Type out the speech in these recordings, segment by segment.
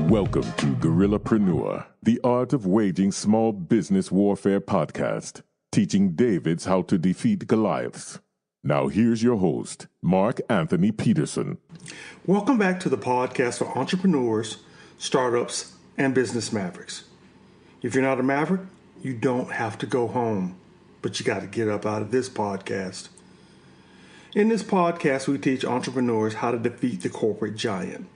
Welcome to Guerrillapreneur, the art of waging small business warfare podcast, teaching Davids how to defeat Goliaths. Now here's your host, Mark Anthony Peterson. Welcome back to the podcast for entrepreneurs, startups, and business mavericks. If you're not a maverick, you don't have to go home, but you got to get up out of this podcast. In this podcast, we teach entrepreneurs how to defeat the corporate giant.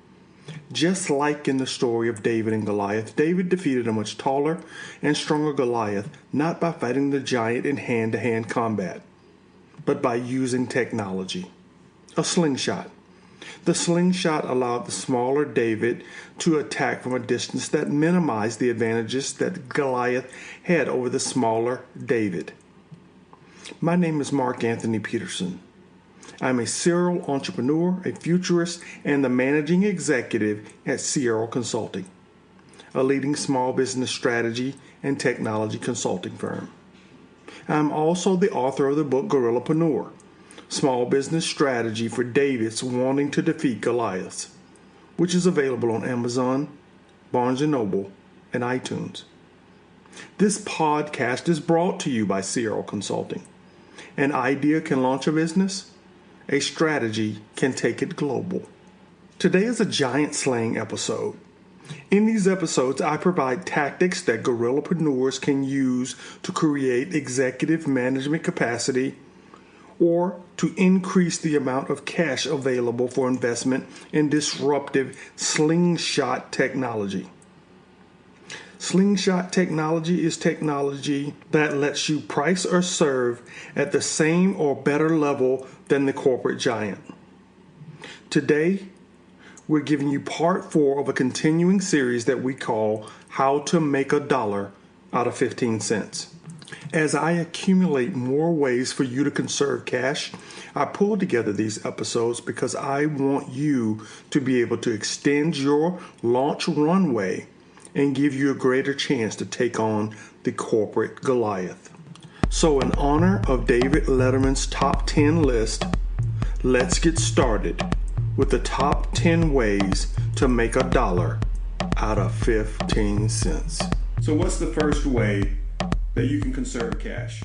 Just like in the story of David and Goliath, David defeated a much taller and stronger Goliath not by fighting the giant in hand-to-hand combat, but by using technology, a slingshot. The slingshot allowed the smaller David to attack from a distance that minimized the advantages that Goliath had over the smaller David. My name is Mark Anthony Peterson. I'm a serial entrepreneur, a futurist, and the managing executive at Sierra Consulting, a leading small business strategy and technology consulting firm. I'm also the author of the book Guerrillapreneur, Small Business Strategy for Davids Wanting to Defeat Goliaths, which is available on Amazon, Barnes & Noble, and iTunes. This podcast is brought to you by Sierra Consulting. An idea can launch a business. A strategy can take it global. Today is a giant slaying episode. In these episodes, I provide tactics that guerrillapreneurs can use to create executive management capacity or to increase the amount of cash available for investment in disruptive Slingshot Technology. Slingshot Technology is technology that lets you price or serve at the same or better level than the corporate giant. Today, we're giving you part 4 of a continuing series that we call How to Make a Dollar Out of 15 Cents. As I accumulate more ways for you to conserve cash, I pulled together these episodes because I want you to be able to extend your launch runway and give you a greater chance to take on the corporate Goliath. So in honor of David Letterman's top 10 list, let's get started with the top 10 ways to make a dollar out of 15 cents. So what's the first way that you can conserve cash?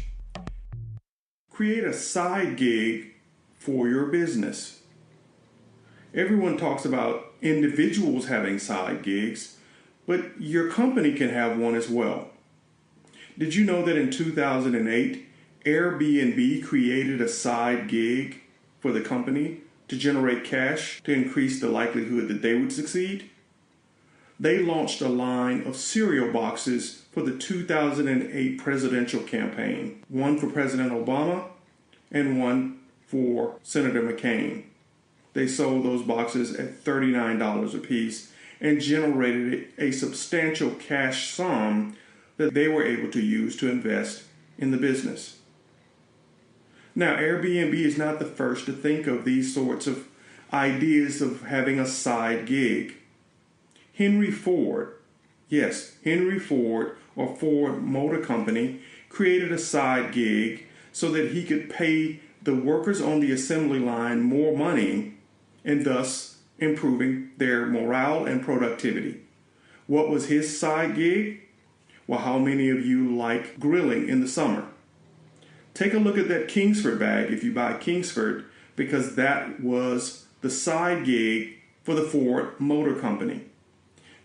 Create a side gig for your business. Everyone talks about individuals having side gigs, but your company can have one as well. Did you know that in 2008, Airbnb created a side gig for the company to generate cash to increase the likelihood that they would succeed? They launched a line of cereal boxes for the 2008 presidential campaign, one for President Obama and one for Senator McCain. They sold those boxes at $39 a piece and generated a substantial cash sum that they were able to use to invest in the business. Now, Airbnb is not the first to think of these sorts of ideas of having a side gig. Henry Ford or Ford Motor Company created a side gig so that he could pay the workers on the assembly line more money and thus improving their morale and productivity. What was his side gig? Well, how many of you like grilling in the summer? Take a look at that Kingsford bag if you buy Kingsford, because that was the side gig for the Ford Motor Company.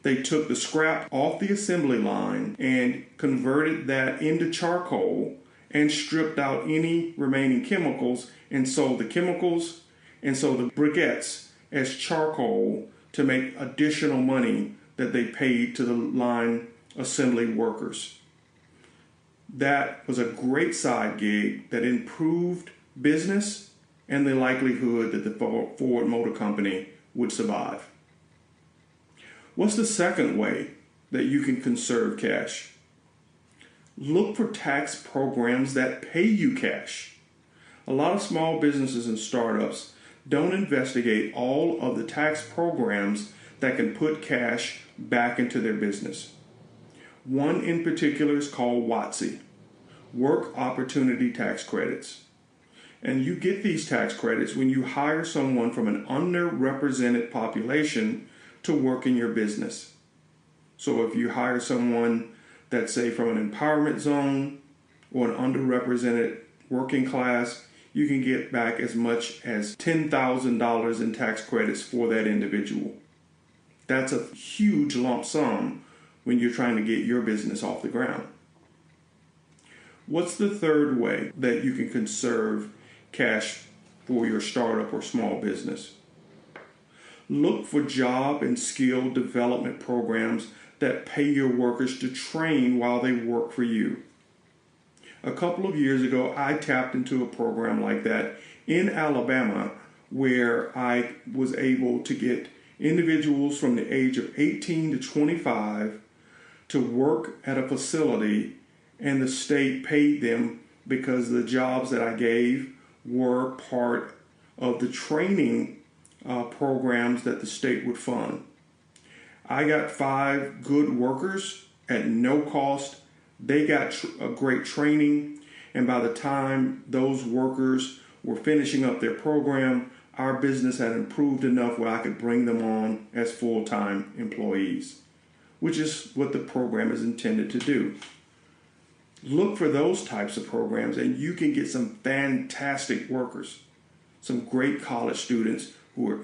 They took the scrap off the assembly line and converted that into charcoal and stripped out any remaining chemicals and sold the chemicals and sold the briquettes as charcoal to make additional money that they paid to the line assembly workers. That was a great side gig that improved business and the likelihood that the Ford Motor Company would survive. What's the second way that you can conserve cash? Look for tax programs that pay you cash. A lot of small businesses and startups don't investigate all of the tax programs that can put cash back into their business. One in particular is called WOTC, Work Opportunity Tax Credits. And you get these tax credits when you hire someone from an underrepresented population to work in your business. So if you hire someone that's, say, from an empowerment zone or an underrepresented working class, you can get back as much as $10,000 in tax credits for that individual. That's a huge lump sum when you're trying to get your business off the ground. What's the third way that you can conserve cash for your startup or small business? Look for job and skill development programs that pay your workers to train while they work for you. A couple of years ago, I tapped into a program like that in Alabama where I was able to get individuals from the age of 18 to 25 to work at a facility, and the state paid them because the jobs that I gave were part of the training programs that the state would fund. I got 5 good workers at no cost. They got a great training, and by the time those workers were finishing up their program, our business had improved enough where I could bring them on as full-time employees, which is what the program is intended to do. Look for those types of programs, and you can get some fantastic workers, some great college students who are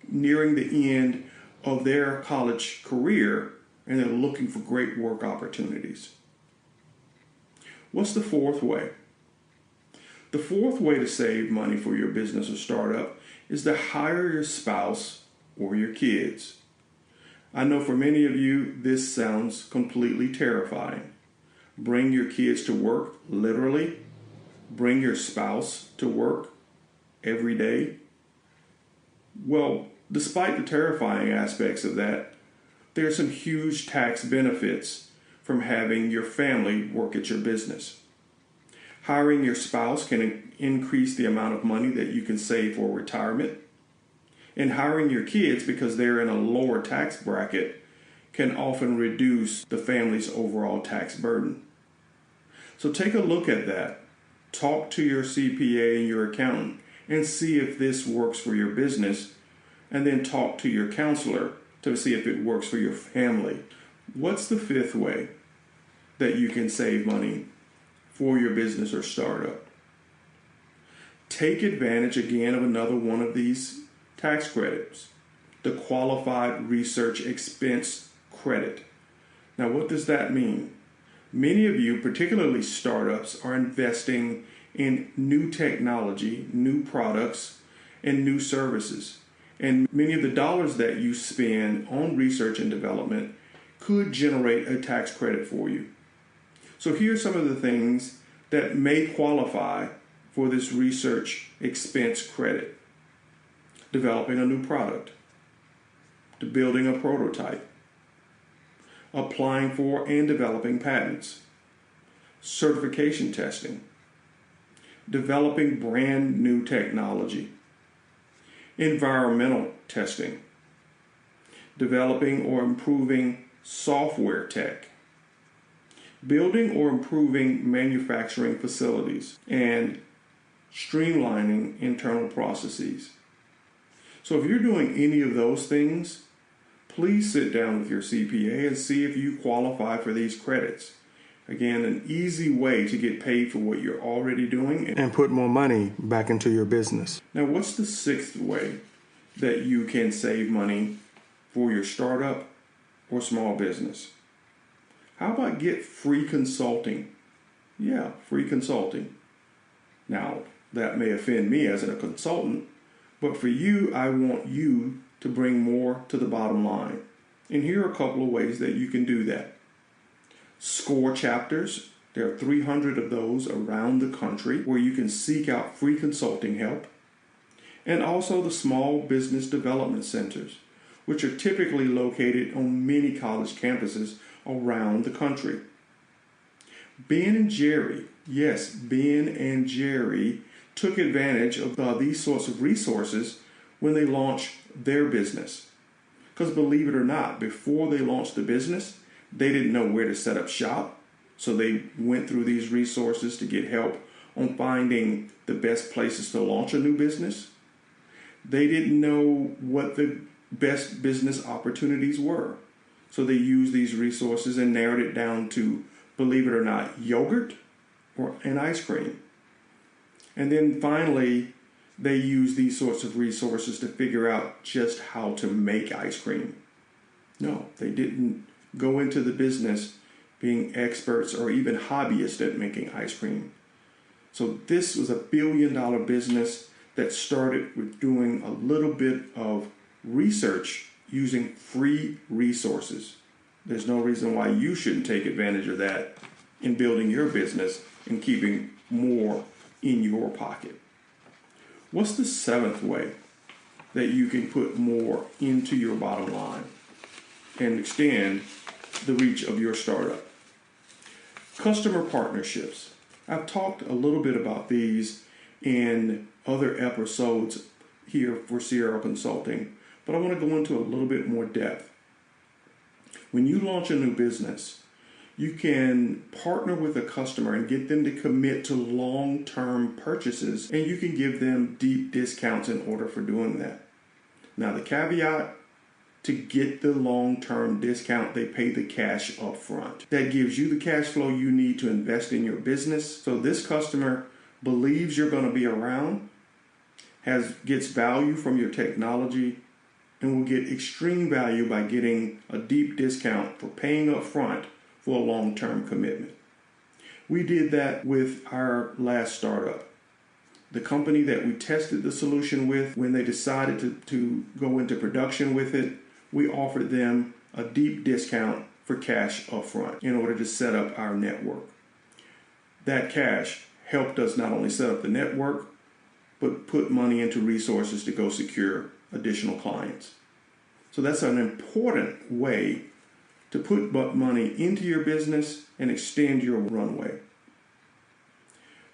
nearing the end of their college career, and they're looking for great work opportunities. What's the fourth way? The fourth way to save money for your business or startup is to hire your spouse or your kids. I know for many of you, this sounds completely terrifying. Bring your kids to work, literally. Bring your spouse to work every day. Well, despite the terrifying aspects of that, there are some huge tax benefits from having your family work at your business. Hiring your spouse can increase the amount of money that you can save for retirement. And hiring your kids, because they're in a lower tax bracket, can often reduce the family's overall tax burden. So take a look at that. Talk to your CPA and your accountant and see if this works for your business, and then talk to your counselor to see if it works for your family. What's the fifth way that you can save money for your business or startup? Take advantage again of another one of these tax credits, the Qualified Research Expense Credit. Now, what does that mean? Many of you, particularly startups, are investing in new technology, new products, and new services. And many of the dollars that you spend on research and development could generate a tax credit for you. So here are some of the things that may qualify for this research expense credit. Developing a new product, building a prototype, applying for and developing patents, certification testing, developing brand new technology, environmental testing, developing or improving software tech, building or improving manufacturing facilities, and streamlining internal processes. So if you're doing any of those things, please sit down with your CPA and see if you qualify for these credits. Again, an easy way to get paid for what you're already doing and put more money back into your business. Now, what's the sixth way that you can save money for your startup or small business? How about get free consulting? Yeah, free consulting. Now, that may offend me as a consultant, but for you, I want you to bring more to the bottom line. And here are a couple of ways that you can do that. SCORE chapters. There are 300 of those around the country where you can seek out free consulting help. And also the small business development centers, which are typically located on many college campuses around the country. Ben and Jerry, yes, Ben and Jerry took advantage of these sorts of resources when they launched their business. Because believe it or not, before they launched the business, they didn't know where to set up shop. So they went through these resources to get help on finding the best places to launch a new business. They didn't know what the best business opportunities were. So they used these resources and narrowed it down to, believe it or not, yogurt and ice cream. And then finally, they used these sorts of resources to figure out just how to make ice cream. No, they didn't go into the business being experts or even hobbyists at making ice cream. So this was a billion-dollar business that started with doing a little bit of research using free resources. There's no reason why you shouldn't take advantage of that in building your business and keeping more in your pocket. What's the seventh way that you can put more into your bottom line and extend the reach of your startup? Customer partnerships. I've talked a little bit about these in other episodes here for Sierra Consulting, but I want to go into a little bit more depth. When you launch a new business, you can partner with a customer and get them to commit to long-term purchases, and you can give them deep discounts in order for doing that. Now, the caveat: to get the long-term discount, they pay the cash up front. That gives you the cash flow you need to invest in your business. So this customer believes you're going to be around, gets value from your technology, and will get extreme value by getting a deep discount for paying up front for a long-term commitment. We did that with our last startup. The company that we tested the solution with, when they decided to go into production with it, we offered them a deep discount for cash upfront in order to set up our network. That cash helped us not only set up the network, but put money into resources to go secure additional clients. So that's an important way to put money into your business and extend your runway.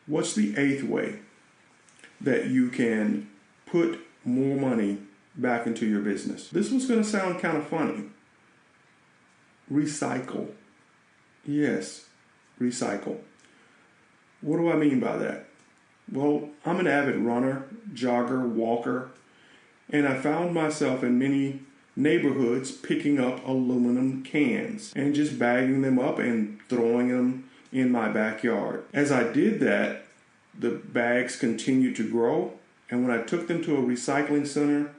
What's the eighth way that you can put more money back into your business? This was going to sound kind of funny. Recycle. Yes, recycle. What do I mean by that? Well, I'm an avid runner, jogger, walker, and I found myself in many neighborhoods picking up aluminum cans and just bagging them up and throwing them in my backyard. As I did that, the bags continued to grow, and when I took them to a recycling center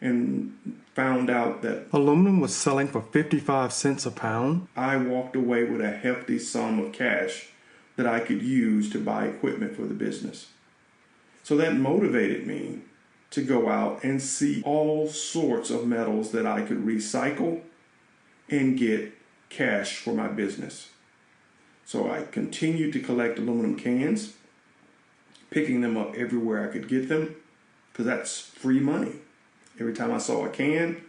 and found out that aluminum was selling for 55 cents a pound, I walked away with a hefty sum of cash that I could use to buy equipment for the business. So that motivated me to go out and see all sorts of metals that I could recycle and get cash for my business. So I continued to collect aluminum cans, picking them up everywhere I could get them, because that's free money. Every time I saw a can,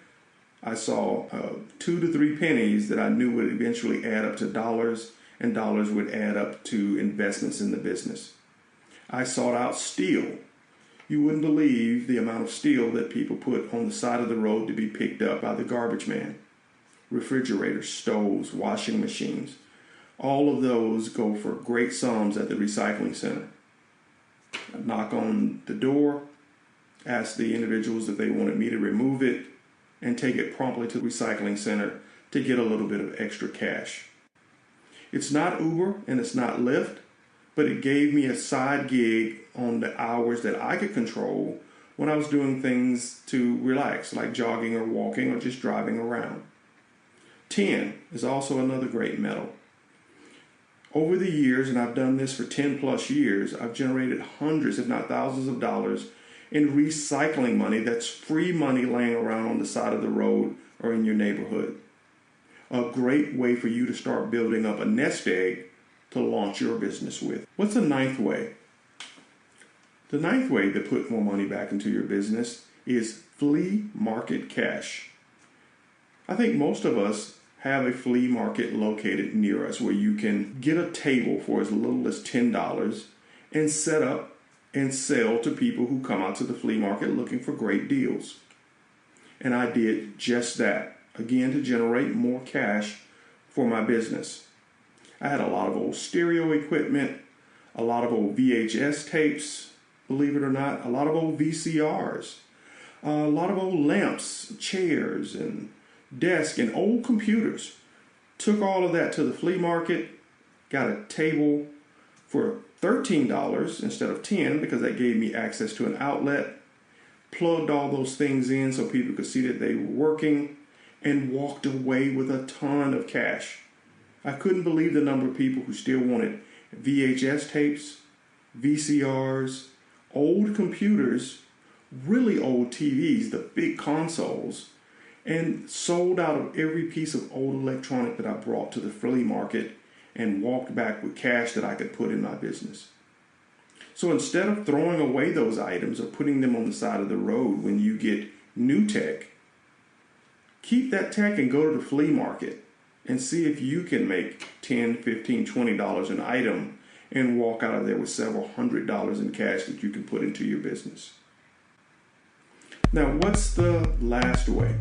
I saw 2 to 3 pennies that I knew would eventually add up to dollars, and dollars would add up to investments in the business. I sought out steel. You wouldn't believe the amount of steel that people put on the side of the road to be picked up by the garbage man. Refrigerators, stoves, washing machines. All of those go for great sums at the recycling center. I knock on the door, ask the individuals if they wanted me to remove it, and take it promptly to the recycling center to get a little bit of extra cash. It's not Uber and it's not Lyft, but it gave me a side gig on the hours that I could control when I was doing things to relax, like jogging or walking or just driving around. Tin is also another great metal. Over the years, and I've done this for 10 plus years, I've generated hundreds, if not thousands of dollars in recycling money that's free money laying around on the side of the road or in your neighborhood. A great way for you to start building up a nest egg to launch your business with. What's the ninth way? The ninth way to put more money back into your business is flea market cash. I think most of us have a flea market located near us where you can get a table for as little as $10 and set up and sell to people who come out to the flea market looking for great deals. And I did just that, again, to generate more cash for my business. I had a lot of old stereo equipment, a lot of old VHS tapes, believe it or not, a lot of old VCRs, a lot of old lamps, chairs, and desks, and old computers. Took all of that to the flea market, got a table for $13 instead of $10 because that gave me access to an outlet, plugged all those things in so people could see that they were working, and walked away with a ton of cash. I couldn't believe the number of people who still wanted VHS tapes, VCRs, old computers, really old TVs, the big consoles, and sold out of every piece of old electronic that I brought to the flea market and walked back with cash that I could put in my business. So instead of throwing away those items or putting them on the side of the road when you get new tech, keep that tech and go to the flea market and see if you can make $10, $15, $20 an item and walk out of there with several $100s in cash that you can put into your business. Now, what's the last way?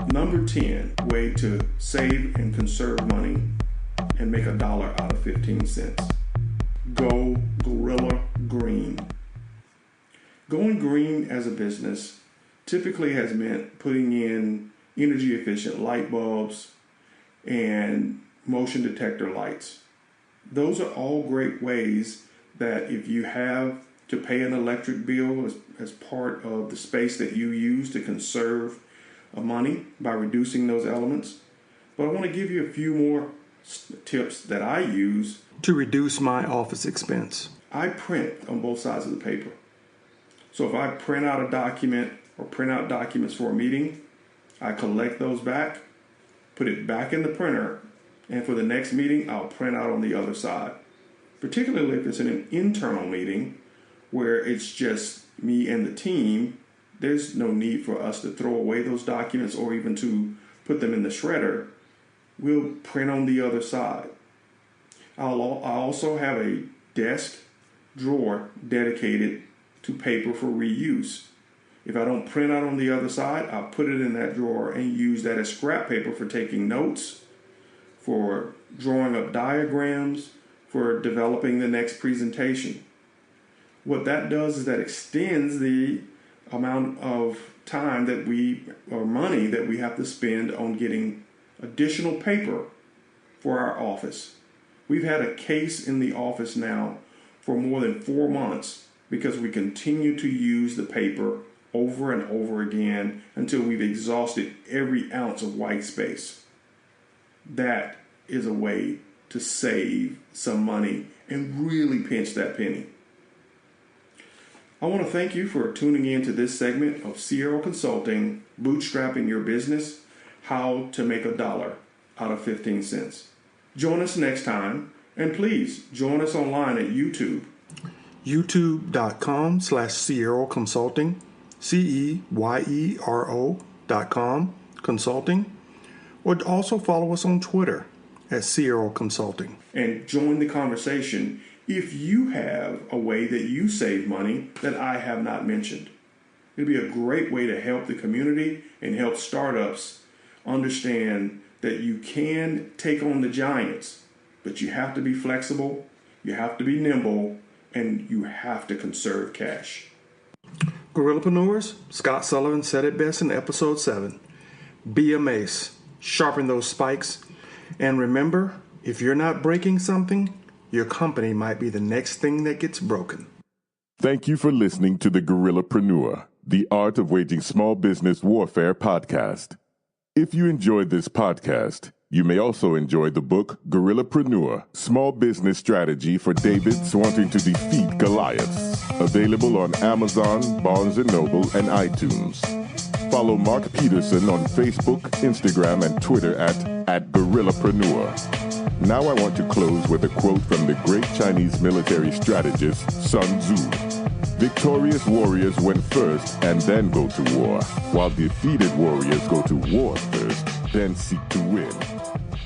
Number 10 way to save and conserve money and make $1 out of 15 cents. Go Guerrilla Green. Going green as a business typically has meant putting in energy efficient light bulbs and motion detector lights. Those are all great ways that if you have to pay an electric bill as part of the space that you use to conserve money by reducing those elements. But I want to give you a few more tips that I use to reduce my office expense. I print on both sides of the paper. So if I print out a document or print out documents for a meeting, I collect those back, put it back in the printer, and for the next meeting, I'll print out on the other side. Particularly if it's in an internal meeting where it's just me and the team, there's no need for us to throw away those documents or even to put them in the shredder. We'll print on the other side. I also have a desk drawer dedicated to paper for reuse. If I don't print out on the other side, I'll put it in that drawer and use that as scrap paper for taking notes, for drawing up diagrams, for developing the next presentation. What that does is that extends the amount of time that or money that we have to spend on getting additional paper for our office. We've had a case in the office now for more than 4 months because we continue to use the paper over and over again until we've exhausted every ounce of white space. That is a way to save some money and really pinch that penny. I want to thank you for tuning in to this segment of Sierra Consulting, Bootstrapping Your Business, How to Make $1 out of 15 cents. Join us next time, and please join us online at YouTube. youtube.com/Sierra Consulting, CEYERO.com, Consulting, or also follow us on Twitter at Sierra Consulting. And join the conversation if you have a way that you save money that I have not mentioned. It'd be a great way to help the community and help startups understand that you can take on the giants, but you have to be flexible, you have to be nimble, and you have to conserve cash. Guerrillapreneurs, Scott Sullivan said it best in episode 7. Be a mace, sharpen those spikes, and remember, if you're not breaking something, your company might be the next thing that gets broken. Thank you for listening to the Guerrillapreneur, the Art of Waging Small Business Warfare podcast. If you enjoyed this podcast, you may also enjoy the book Guerrillapreneur, Small Business Strategy for Davids Wanting to Defeat Goliaths, available on Amazon, Barnes & Noble, and iTunes. Follow Mark Peterson on Facebook, Instagram, and Twitter at Guerrillapreneur. Now I want to close with a quote from the great Chinese military strategist Sun Tzu. Victorious warriors win first and then go to war, while defeated warriors go to war first then seek to win.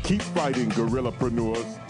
Keep fighting, Guerrillapreneurs.